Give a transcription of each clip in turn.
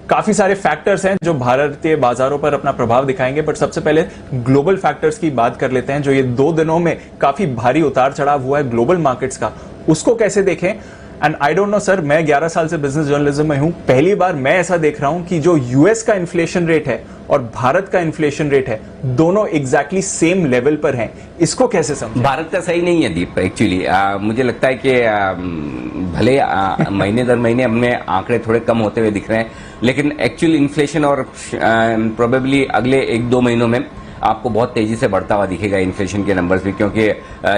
काफी सारे फैक्टर्स हैं जो भारतीय बाजारों पर अपना प्रभाव दिखाएंगे, बट सबसे पहले ग्लोबल फैक्टर्स की बात कर लेते हैं। जो ये 2 दिनों में काफी भारी उतार चढ़ाव हुआ है ग्लोबल मार्केट्स का, उसको कैसे देखें। And I don't know sir, मैं 11 साल से बिजनेस जर्नलिज्म में हूं, पहली बार मैं ऐसा देख रहा हूं कि जो यूएस का इन्फ्लेशन रेट है और भारत का इन्फ्लेशन रेट है, दोनों एग्जैक्टली सेम लेवल पर हैं। इसको कैसे समझें? भारत का सही नहीं है दीप, एक्चुअली मुझे लगता है कि भले महीने दर महीने अपने आंकड़े थोड़े कम होते हुए दिख रहे हैं, लेकिन एक्चुअल इन्फ्लेशन और प्रोबेबली अगले 1-2 महीनों में आपको बहुत तेजी से बढ़ता हुआ दिखेगा इन्फ्लेशन के नंबर्स भी, क्योंकि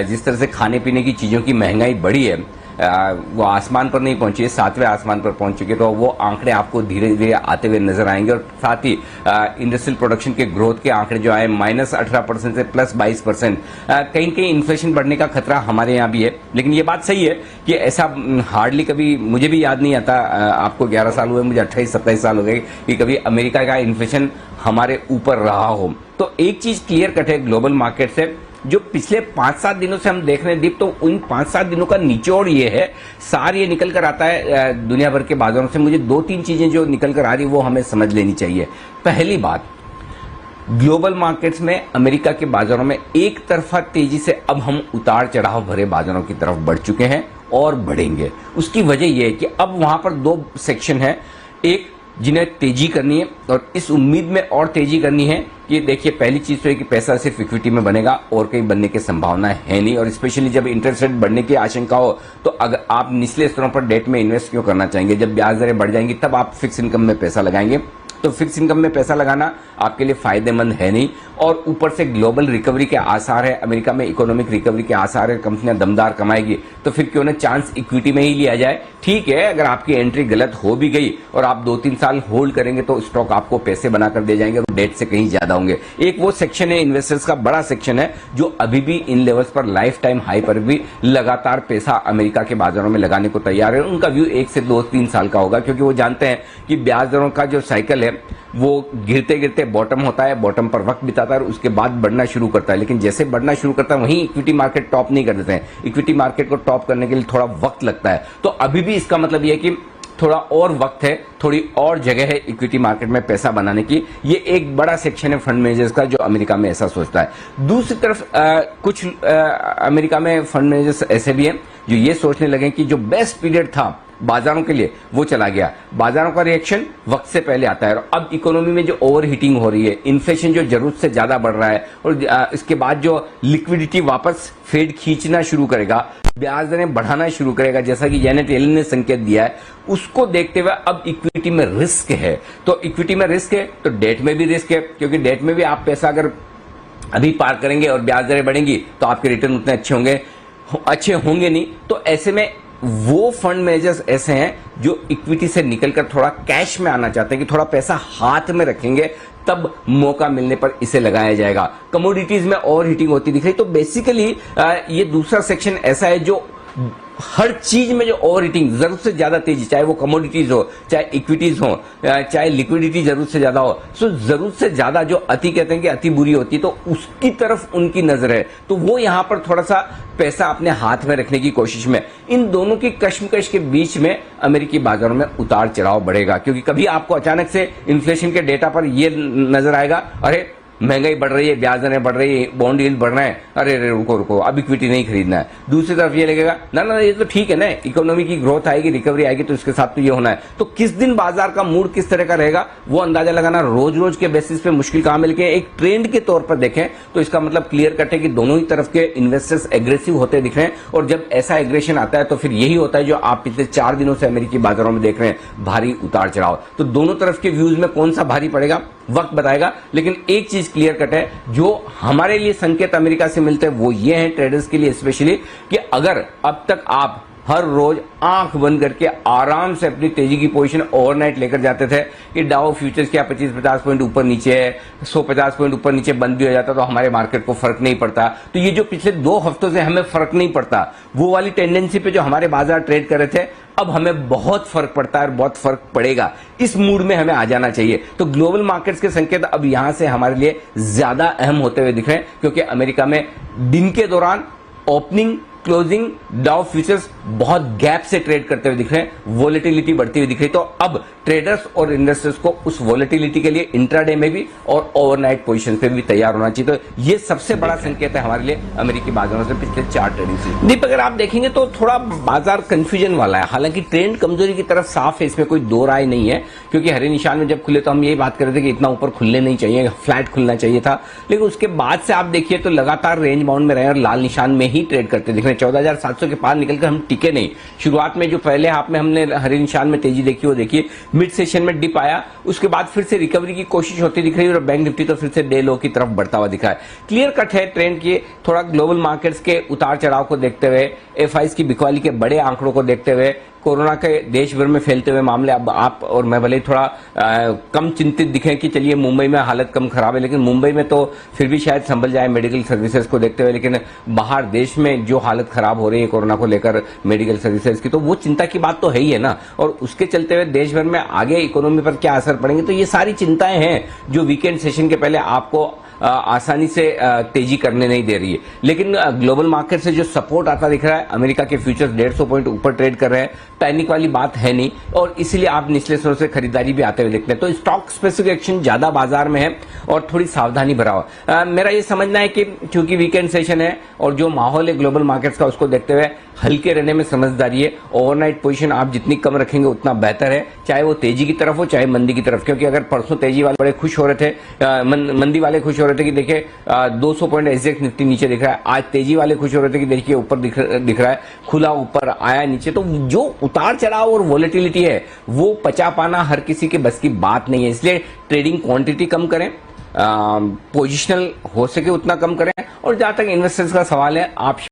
जिस तरह से खाने पीने की चीजों की महंगाई बढ़ी है, वो आसमान पर नहीं पहुंची है, 7वें आसमान पर पहुंच चुके, तो वो आंकड़े आपको धीरे धीरे आते हुए नजर आएंगे। और साथ ही इंडस्ट्रियल प्रोडक्शन के ग्रोथ के आंकड़े जो आए -18% से +22%, कहीं कहीं इन्फ्लेशन बढ़ने का खतरा हमारे यहाँ भी है। लेकिन ये बात सही है कि ऐसा हार्डली कभी, मुझे भी याद नहीं आता, आपको 11 साल हुए, मुझे 28-27 साल हो गए, कि कभी अमेरिका का इन्फ्लेशन हमारे ऊपर रहा हो। तो एक चीज क्लियर कट है ग्लोबल मार्केट से, जो पिछले 5-7 दिनों से हम देख रहे हैं दीप, तो उन 5-7 दिनों का निचोड़ ये है, सार ये निकल कर आता है दुनिया भर के बाजारों से। मुझे 2-3 चीजें जो निकल कर आ रही वो हमें समझ लेनी चाहिए। पहली बात, ग्लोबल मार्केट्स में, अमेरिका के बाजारों में एक तरफा तेजी से अब हम उतार चढ़ाव भरे बाजारों की तरफ बढ़ चुके हैं और बढ़ेंगे। उसकी वजह यह है कि अब वहां पर 2 सेक्शन है, एक जिन्हें तेजी करनी है और इस उम्मीद में और तेजी करनी है कि देखिए, पहली चीज तो है कि पैसा सिर्फ इक्विटी में बनेगा और कहीं बनने की संभावना है नहीं, और स्पेशली जब इंटरेस्ट रेट बढ़ने की आशंका हो तो अगर आप निचले स्तरों पर डेट में इन्वेस्ट क्यों करना चाहेंगे? जब ब्याज दरें बढ़ जाएंगी तब आप फिक्स इनकम में पैसा लगाएंगे, तो फिक्स इनकम में पैसा लगाना आपके लिए फायदेमंद है नहीं। और ऊपर से ग्लोबल रिकवरी के आसार है, अमेरिका में इकोनॉमिक रिकवरी के आसार है, कंपनियां दमदार कमाएगी, तो फिर क्यों ना चांस इक्विटी में ही लिया जाए। ठीक है, अगर आपकी एंट्री गलत हो भी गई और आप 2-3 साल होल्ड करेंगे तो स्टॉक आपको पैसे बनाकर दे जाएंगे और डेट से कहीं ज्यादा होंगे। एक वो सेक्शन है, इन्वेस्टर्स का बड़ा सेक्शन है, जो अभी भी इन लेवल्स पर, लाइफ टाइम हाई पर भी लगातार पैसा अमेरिका के बाजारों में लगाने को तैयार है। उनका व्यू 1 से 2-3 साल का होगा, क्योंकि वो जानते हैं कि ब्याज दरों का जो साइकिल है वो गिरते गिरते बॉटम होता है, बॉटम पर वक्त बिताता है और उसके बाद बढ़ना शुरू करता है। लेकिन जैसे बढ़ना शुरू करता है वहीं इक्विटी मार्केट टॉप नहीं कर देते हैं, इक्विटी मार्केट को टॉप करने के लिए थोड़ा वक्त लगता है। तो अभी भी इसका मतलब यह है कि थोड़ा और वक्त है, थोड़ी और जगह है इक्विटी मार्केट में पैसा बनाने की। ये एक बड़ा सेक्शन है फंड मैनेजर्स का जो अमेरिका में ऐसा सोचता है। दूसरी तरफ कुछ अमेरिका में फंड मैनेजर्स ऐसे भी हैं जो ये सोचने लगे कि जो बेस्ट पीरियड था बाजारों के लिए वो चला गया। बाजारों का रिएक्शन वक्त से पहले आता है और अब इकोनॉमी में जो ओवर हीटिंग हो रही है, इन्फ्लेशन जो जरूरत से ज्यादा बढ़ रहा है और इसके बाद जो लिक्विडिटी वापस फेड खींचना शुरू करेगा, ब्याज दरें बढ़ाना शुरू करेगा, जैसा कि जेनेट येलन ने संकेत दिया है, उसको देखते हुए अब इक्विटी में रिस्क है। तो इक्विटी में रिस्क है तो डेट में भी रिस्क है, क्योंकि डेट में भी आप पैसा अगर अभी पार करेंगे और ब्याज दरें बढ़ेंगी तो आपके रिटर्न उतने अच्छे होंगे नहीं। तो ऐसे में वो फंड मैनेजर्स ऐसे हैं जो इक्विटी से निकलकर थोड़ा कैश में आना चाहते हैं कि थोड़ा पैसा हाथ में रखेंगे, तब मौका मिलने पर इसे लगाया जाएगा। कमोडिटीज में ओवर हीटिंग होती दिख रही, तो बेसिकली ये दूसरा सेक्शन ऐसा है जो हर चीज में जो ओवर हीटिंग, जरूरत से ज्यादा तेजी, चाहे वो कमोडिटीज हो, चाहे इक्विटीज हो, चाहे लिक्विडिटी जरूरत से ज्यादा हो, सो जरूरत से ज्यादा जो अति कहते हैं कि अति बुरी होती है, तो उसकी तरफ उनकी नजर है। तो वो यहां पर थोड़ा सा पैसा अपने हाथ में रखने की कोशिश में, इन दोनों की कश्मकश के बीच में अमेरिकी बाजारों में उतार चढ़ाव बढ़ेगा। क्योंकि कभी आपको अचानक से इन्फ्लेशन के डेटा पर यह नजर आएगा, अरे महंगाई बढ़ रही है, ब्याज दरें बढ़ रही है, बॉन्ड यील्ड बढ़ रहा है, अरे रुको अब इक्विटी नहीं खरीदना है। दूसरी तरफ ये लगेगा ना ये तो ठीक है ना, इकोनॉमी की ग्रोथ आएगी, रिकवरी आएगी, तो इसके साथ तो ये होना है। तो किस दिन बाजार का मूड किस तरह का रहेगा वो अंदाजा लगाना रोज के बेसिस पे मुश्किल काम है। लेकिन एक ट्रेंड के तौर पर देखें तो इसका मतलब क्लियर कट है कि दोनों ही तरफ के इन्वेस्टर्स एग्रेसिव होते दिख रहे हैं, और जब ऐसा एग्रेशन आता है तो फिर यही होता है जो आप पिछले 4 दिनों से अमेरिकी बाजारों में देख रहे हैं, भारी उतार चढ़ाव। तो दोनों तरफ के व्यूज में कौन सा भारी पड़ेगा वक्त बताएगा। लेकिन एक चीज क्लियर कट है, जो हमारे लिए संकेत अमेरिका से मिलते हैं वो ये हैं, ट्रेडर्स के लिए स्पेशली, कि अगर अब तक आप हर रोज आंख बंद करके आराम से अपनी तेजी की पोजीशन ओवरनाइट लेकर जाते थे कि डाउ फ्यूचर्स क्या 25-50 पॉइंट ऊपर नीचे है, 150 पॉइंट ऊपर नीचे बंद भी हो जाता तो हमारे मार्केट को फर्क नहीं पड़ता। तो ये जो पिछले 2 हफ्तों से हमें फर्क नहीं पड़ता, वो वाली टेंडेंसी पे जो हमारे बाजार ट्रेड कर रहे थे, अब हमें बहुत फर्क पड़ता है और बहुत फर्क पड़ेगा। इस मूड में हमें आ जाना चाहिए। तो ग्लोबल मार्केट्स के संकेत अब यहां से हमारे लिए ज्यादा अहम होते हुए दिख रहे हैं, क्योंकि अमेरिका में दिन के दौरान ओपनिंग, क्लोजिंग डाउ फ्यूचर्स बहुत गैप से ट्रेड करते हुए दिख रहे हैं, वोलेटिलिटी बढ़ती हुई दिख रही है। तो अब ट्रेडर्स और इन्वेस्टर्स को उस वोलेटिलिटी के लिए इंट्राडे में भी और ओवरनाइट पोजीशन पे भी तैयार होना चाहिए। तो ये सबसे बड़ा संकेत है हमारे लिए अमेरिकी बाजारों से पिछले 4 ट्रेडिंग से। दीप, अगर आप देखेंगे तो थोड़ा बाजार कंफ्यूजन वाला है, हालांकि ट्रेंड कमजोरी की तरफ साफ है, इसमें कोई दो राय नहीं है, क्योंकि हरे निशान में जब खुले तो हम यही बात कर रहे थे कि इतना ऊपर खुलने नहीं चाहिए, फ्लैट खुलना चाहिए था, लेकिन उसके बाद से आप देखिए तो लगातार रेंज बाउंड में रहे और लाल निशान में ही ट्रेड करते दिख रहे हैं। 14,700 के पार निकलकर हम टिके नहीं। शुरुआत में जो पहले हाफ में हमने हरे निशान में तेजी देखी वो देखिए, मिड सेशन में डिप आया, उसके बाद फिर से रिकवरी की कोशिश होती दिख रही है और बैंक निफ्टी तो फिर से डे लो की तरफ बढ़ता हुआ दिखा है। क्लियर कट है ट्रेंड की, थोड़ा ग्लोबल मार्केट्स के उतार चढ़ाव को देखते हुए, एफआईज की बिकवाली के बड़े आंकड़ों को देखते हुए, कोरोना के देश भर में फैलते हुए मामले, अब आप और मैं भले थोड़ा कम चिंतित दिखें कि चलिए मुंबई में हालत कम खराब है, लेकिन मुंबई में तो फिर भी शायद संभल जाए मेडिकल सर्विसेज को देखते हुए, लेकिन बाहर देश में जो हालत खराब हो रही है कोरोना को लेकर मेडिकल सर्विसेज की, तो वो चिंता की बात तो है ही है ना। और उसके चलते हुए देश भर में आगे इकोनॉमी पर क्या असर पड़ेंगे, तो ये सारी चिंताएं हैं जो वीकेंड सेशन के पहले आपको आसानी से तेजी करने नहीं दे रही है। लेकिन ग्लोबल मार्केट से जो सपोर्ट आता दिख रहा है, अमेरिका के फ्यूचर्स 150 पॉइंट ऊपर ट्रेड कर रहे हैं, पैनिक वाली बात है नहीं, और इसीलिए आप निचले स्तर से खरीदारी भी आते हुए देखते हैं। तो स्टॉक स्पेसिफिक एक्शन ज्यादा बाजार में है और थोड़ी सावधानी भरा हुआ। मेरा ये समझना है कि क्योंकि वीकेंड सेशन है और जो माहौल है ग्लोबल मार्केट्स का उसको देखते हुए हल्के रहने में समझदारी है। ओवरनाइट पोजीशन आप जितनी कम रखेंगे उतना बेहतर है, चाहे वो तेजी की तरफ हो चाहे मंदी की तरफ, क्योंकि अगर परसों तेजी वाले बड़े खुश हो रहे थे, मंदी वाले खुश हो रहे थे कि देखिए 200 पॉइंट एग्जैक्ट निफ्टी नीचे दिख रहा है, आज तेजी वाले खुश हो रहे थे कि देखिए ऊपर दिख रहा है, खुला ऊपर आया नीचे। तो जो उतार चढ़ाव और वोलेटिलिटी है वो पचा पाना हर किसी के बस की बात नहीं है, इसलिए ट्रेडिंग क्वांटिटी कम करें, पोजिशनल हो सके उतना कम करें, और जहां तक इन्वेस्टर्स का सवाल है आप